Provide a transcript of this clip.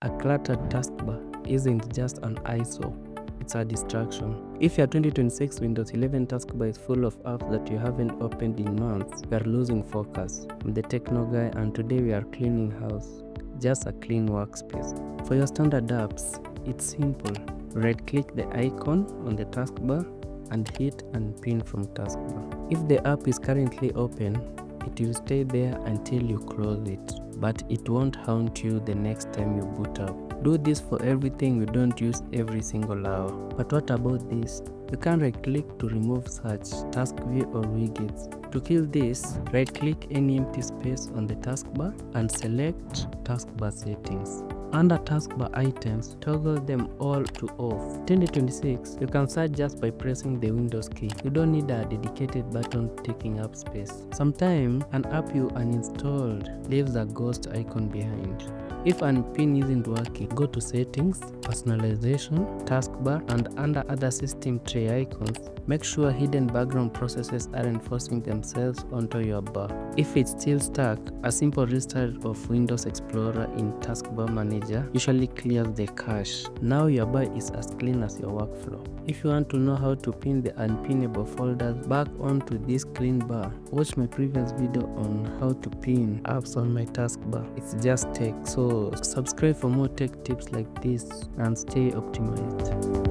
A cluttered taskbar isn't just an eyesore, it's a distraction. If your 2026 Windows 11 taskbar is full of apps that you haven't opened in months, you are losing focus. I'm the techno guy, and today we are cleaning house. Just a clean workspace. For your standard apps, it's simple. Right-click the icon on the taskbar and hit Unpin from taskbar. If the app is currently open, it will stay there until you close it, but it won't haunt you the next time you boot up. Do this for everything you don't use every single hour. But what about this? You can right-click to remove search, task view or widgets. To kill this, right-click any empty space on the taskbar and select taskbar settings. Under taskbar items, toggle them all to off. 2026, you can search just by pressing the Windows key. You don't need a dedicated button taking up space. Sometimes, an app you uninstalled leaves a ghost icon behind. If Unpin isn't working, go to Settings, Personalization, Taskbar, and under other system tray icons, make sure hidden background processes aren't forcing themselves onto your bar. If it's still stuck, a simple restart of Windows Explorer in Taskbar Manager usually clears the cache. Now your bar is as clean as your workflow. If you want to know how to pin the unpinnable folders back onto this clean bar, watch my previous video on how to pin apps on my taskbar. It's just tech, so subscribe for more tech tips like this and stay optimized.